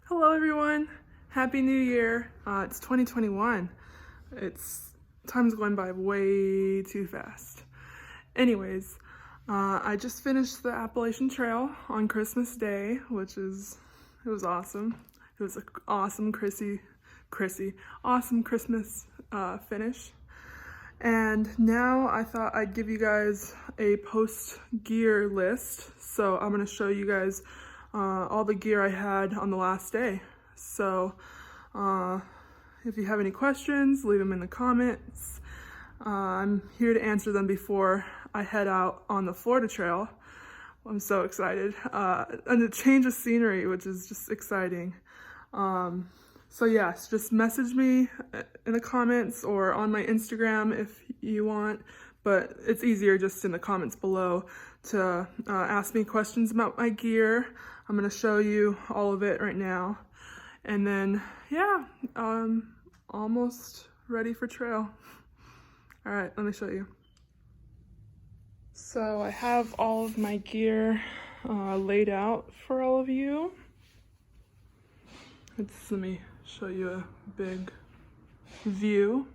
Hello everyone, Happy New Year. It's 2021. Time's going by way too fast. Anyways, I just finished the Appalachian Trail on Christmas Day, it was awesome. It was an awesome awesome Christmas finish. And now I thought I'd give you guys a post gear list. So I'm gonna show you guys all the gear I had on the last day. So if you have any questions, leave them in the comments. I'm here to answer them before I head out on the Florida Trail. I'm so excited. And a change of scenery, which is just exciting. So yes, just message me in the comments or on my Instagram if you want, but it's easier just in the comments below to ask me questions about my gear. I'm gonna show you all of it right now. And then, yeah, almost ready for trail. All right, let me show you. So I have all of my gear laid out for all of you. Let me show you a big view.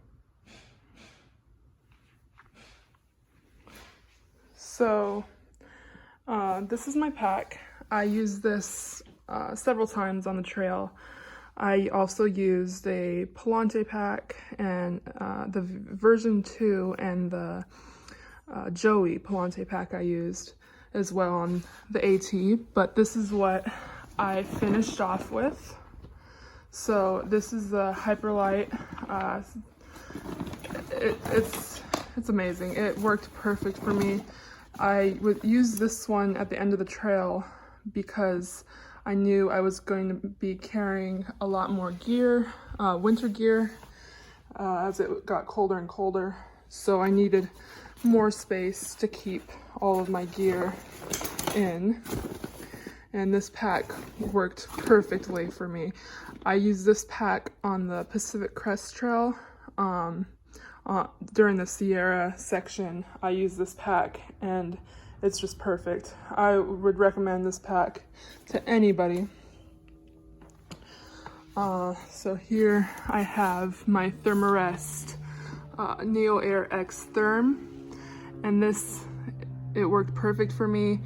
So this is my pack. I used this several times on the trail. I also used a Palante pack and the version 2 and the Joey Palante pack I used as well on the AT, but this is what I finished off with. So this is the Hyperlight. It's amazing. It worked perfect for me. I would use this one at the end of the trail because I knew I was going to be carrying a lot more gear, winter gear, as it got colder and colder. So I needed more space to keep all of my gear in. And this pack worked perfectly for me. I used this pack on the Pacific Crest Trail. During the Sierra section, I used this pack and it's just perfect. I would recommend this pack to anybody. So here I have my Thermarest Neo Air X Therm, and it worked perfect for me.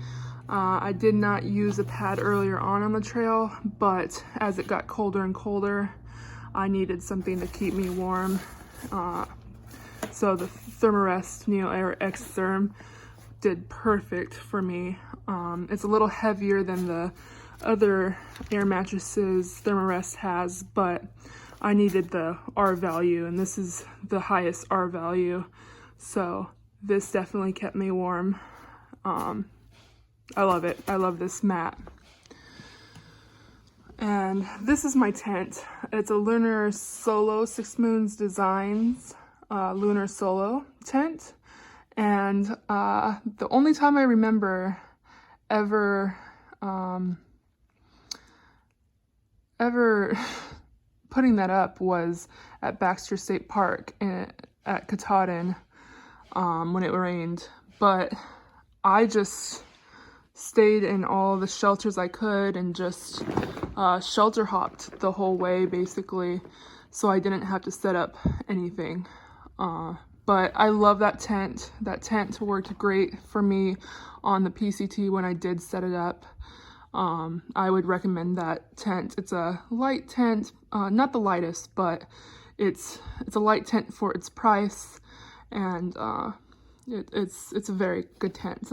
I did not use a pad earlier on the trail, but as it got colder and colder, I needed something to keep me warm. So the Thermarest Neo Air X Therm did perfect for me. It's a little heavier than the other air mattresses Thermarest has, but I needed the R value, and this is the highest R value. So this definitely kept me warm. I love it. I love this mat. And this is my tent. It's a Lunar Solo 6 Moons Designs Lunar Solo tent. And the only time I remember ever putting that up was at Baxter State Park at Katahdin when it rained. But I just stayed in all the shelters I could and just shelter hopped the whole way basically, so I didn't have to set up anything. But I love that tent. That tent worked great for me on the PCT when I did set it up. I would recommend that tent. It's a light tent, not the lightest, but it's a light tent for its price, and it's a very good tent.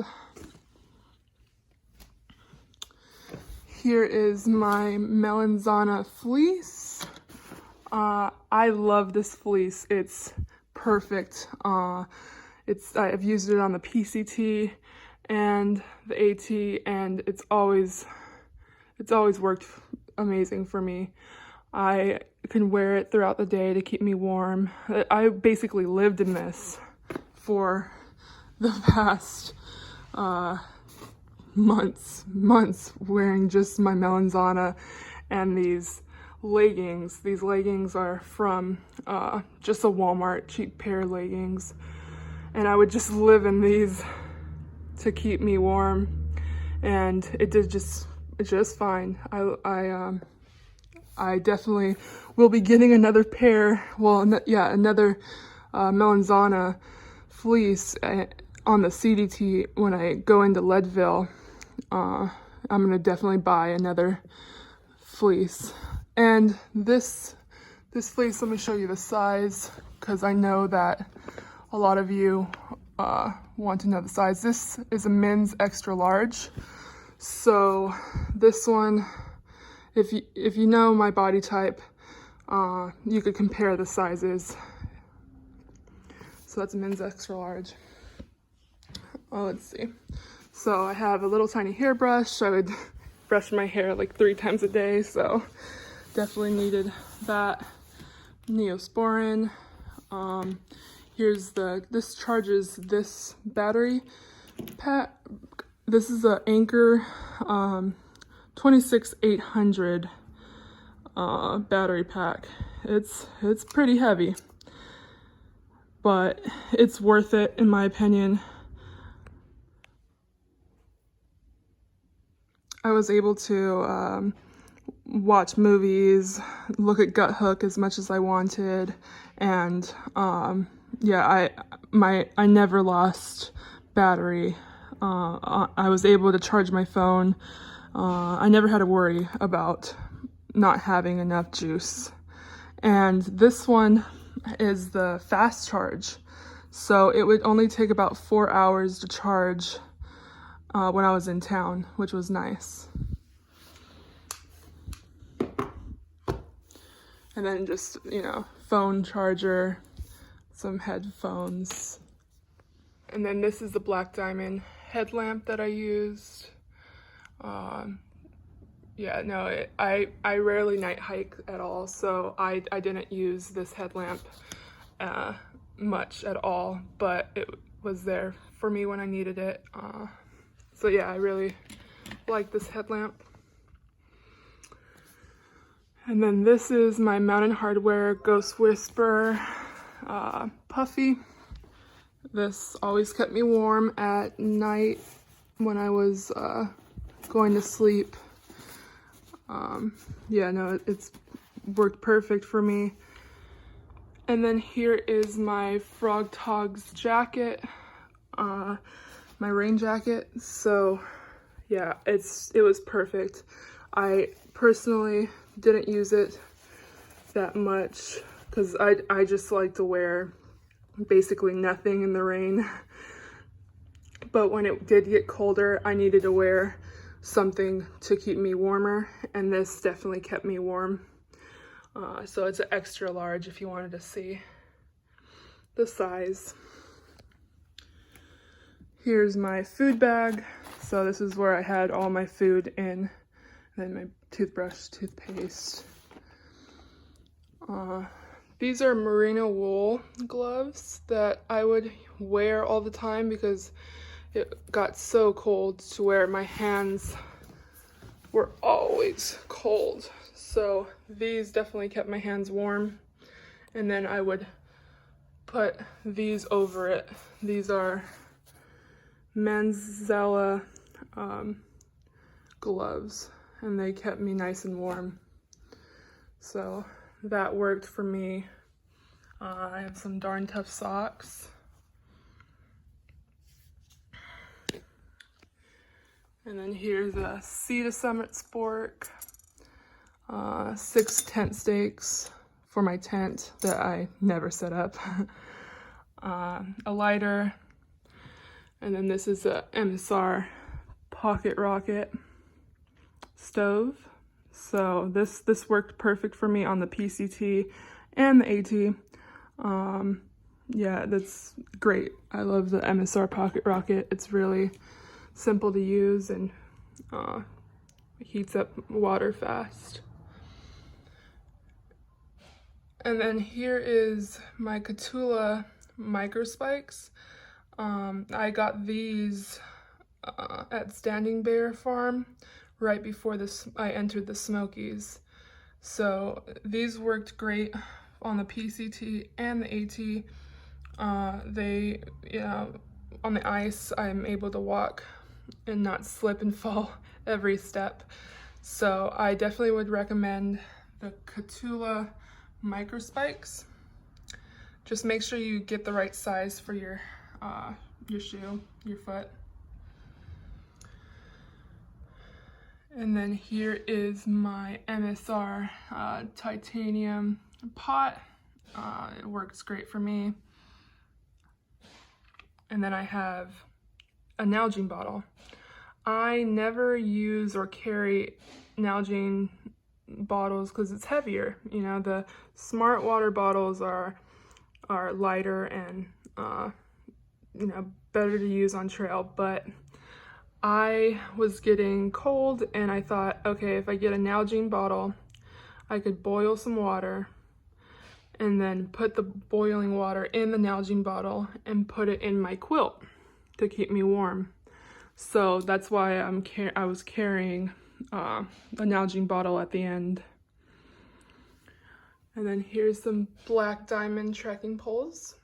Here is my Melanzana fleece. I love this fleece. It's perfect. I've used it on the PCT and the AT, and it's always worked amazing for me. I can wear it throughout the day to keep me warm. I basically lived in this for the past months wearing just my Melanzana and these leggings. These leggings are from just a Walmart cheap pair of leggings, and I would just live in these to keep me warm, and it did just fine. I definitely will be getting another pair, well, another Melanzana fleece on the CDT when I go into Leadville. I'm gonna definitely buy another fleece. And this fleece, let me show you the size, because I know that a lot of you want to know the size. This is a men's extra large. So this one, if you know my body type, you could compare the sizes. So that's a men's extra large. Oh, let's see. So I have a little tiny hairbrush. I would brush my hair like 3 times a day, so definitely needed that. Neosporin. This charges this battery pack. This is a Anchor 26800 battery pack. It's pretty heavy, but it's worth it in my opinion. I was able to watch movies, look at Gut Hook as much as I wanted, and yeah, I never lost battery. I was able to charge my phone. I never had to worry about not having enough juice. And this one is the fast charge, so it would only take about 4 hours to charge when I was in town, which was nice. And then just, phone charger, some headphones. And then this is the Black Diamond headlamp that I used. Yeah, no, I rarely night hike at all, so I didn't use this headlamp much at all, but it was there for me when I needed it. So yeah, I really like this headlamp. And then this is my Mountain Hardwear Ghost Whisper puffy. This always kept me warm at night when I was going to sleep. Yeah, no, it's worked perfect for me. And then here is my Frog Togs jacket, my rain jacket. So yeah, it was perfect. I personally didn't use it that much because I just like to wear basically nothing in the rain. But when it did get colder, I needed to wear something to keep me warmer, and this definitely kept me warm. So it's an extra large if you wanted to see the size. Here's my food bag. So this is where I had all my food in, and then my toothbrush, toothpaste. These are merino wool gloves that I would wear all the time because it got so cold to where my hands were always cold. So these definitely kept my hands warm. And then I would put these over it. These are Manzella gloves, and they kept me nice and warm. So that worked for me. I have some Darn Tough socks. And then here's a Sea to Summit Spork, 6 tent stakes for my tent that I never set up, a lighter, and then this is a MSR pocket rocket stove. So this worked perfect for me on the PCT and the AT. Yeah, that's great. I love the MSR pocket rocket. It's really simple to use and heats up water fast. And then here is my Catula micro spikes. I got these at Standing Bear Farm right before I entered the Smokies. So these worked great on the PCT and the AT. They, on the ice, I'm able to walk and not slip and fall every step. So I definitely would recommend the Catula micro spikes. Just make sure you get the right size for your shoe, your foot. And then here is my MSR titanium pot. It works great for me. And then I have a Nalgene bottle. I never use or carry Nalgene bottles because it's heavier. You know, the Smart Water bottles are lighter and you know, better to use on trail, but I was getting cold and I thought, okay, if I get a Nalgene bottle, I could boil some water and then put the boiling water in the Nalgene bottle and put it in my quilt to keep me warm. So that's why I was carrying a Nalgene bottle at the end. And then here's some black diamond trekking poles.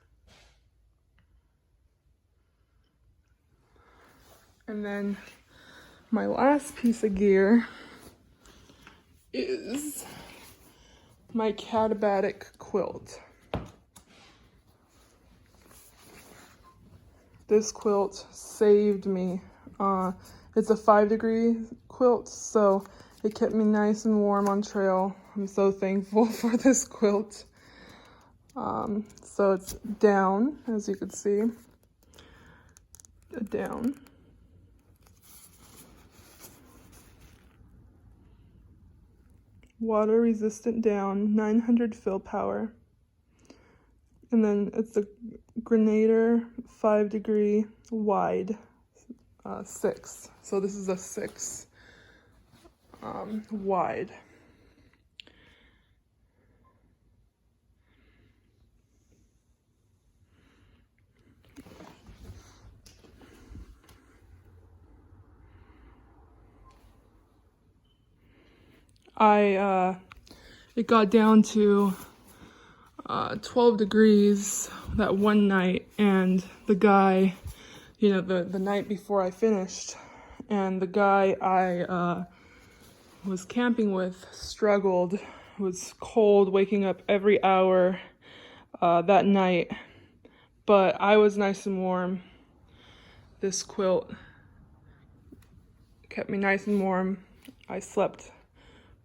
And then my last piece of gear is my Katabatic quilt. This quilt saved me. It's a 5-degree quilt, so it kept me nice and warm on trail. I'm so thankful for this quilt. So it's down, as you can see. Down. Water resistant down, 900 fill power. And then it's a Grenader 5-degree wide, 6. So this is a 6 wide. It got down to 12 degrees that one night, and the guy, you know, the night before I finished, and the guy I was camping with struggled, was cold, waking up every hour that night, but I was nice and warm. This quilt kept me nice and warm. I slept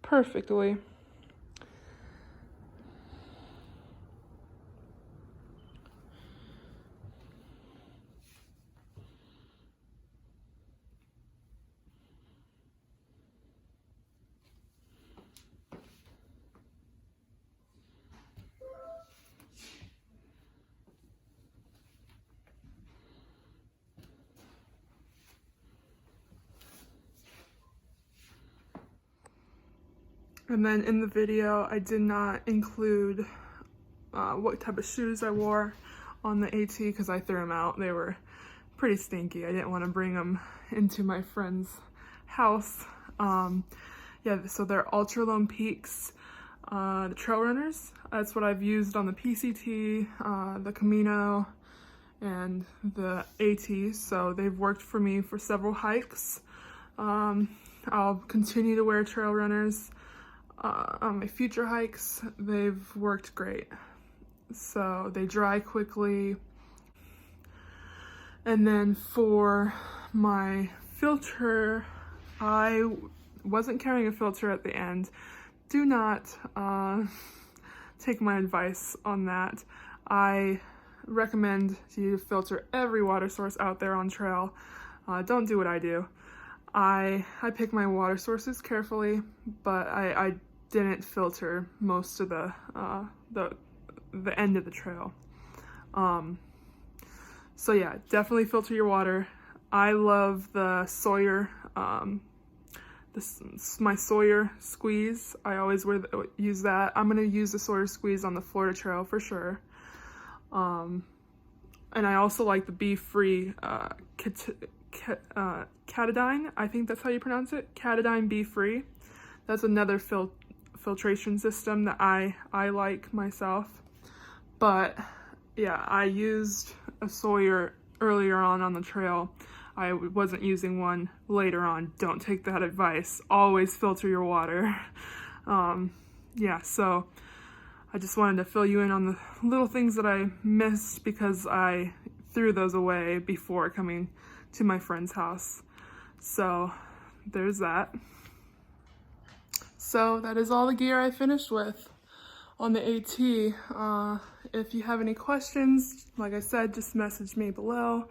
perfectly. And then in the video, I did not include what type of shoes I wore on the AT because I threw them out. They were pretty stinky. I didn't want to bring them into my friend's house. Yeah, so they're Ultra Lone Peaks, the trail runners. That's what I've used on the PCT, the Camino, and the AT. So they've worked for me for several hikes. I'll continue to wear trail runners on my future hikes. They've worked great. So they dry quickly. And then for my filter, I wasn't carrying a filter at the end. Do not take my advice on that. I recommend you filter every water source out there on trail. Don't do what I do. I pick my water sources carefully, but I didn't filter most of the end of the trail. So yeah, definitely filter your water. I love the Sawyer, my Sawyer squeeze. I always use that. I'm gonna use the Sawyer squeeze on the Florida Trail for sure. And I also like the Be Free Katadyn. I think that's how you pronounce it. Katadyn Be Free. That's another filtration system that I like myself. But yeah, I used a Sawyer earlier on the trail. I wasn't using one later on. Don't take that advice. Always filter your water. yeah, so I just wanted to fill you in on the little things that I missed because I threw those away before coming to my friend's house. So there's that. So that is all the gear I finished with on the AT. If you have any questions, like I said, just message me below.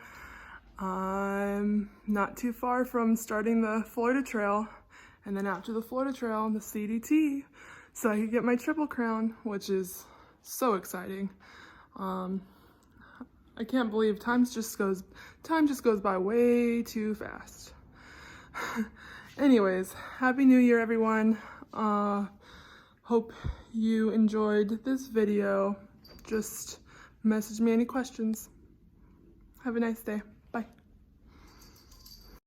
I'm not too far from starting the Florida Trail, and then after the Florida Trail, the CDT, so I could get my Triple Crown, which is so exciting. I can't believe time just goes by way too fast. Anyways, Happy New Year, everyone. Hope you enjoyed this video. Just message me any questions. Have a nice day.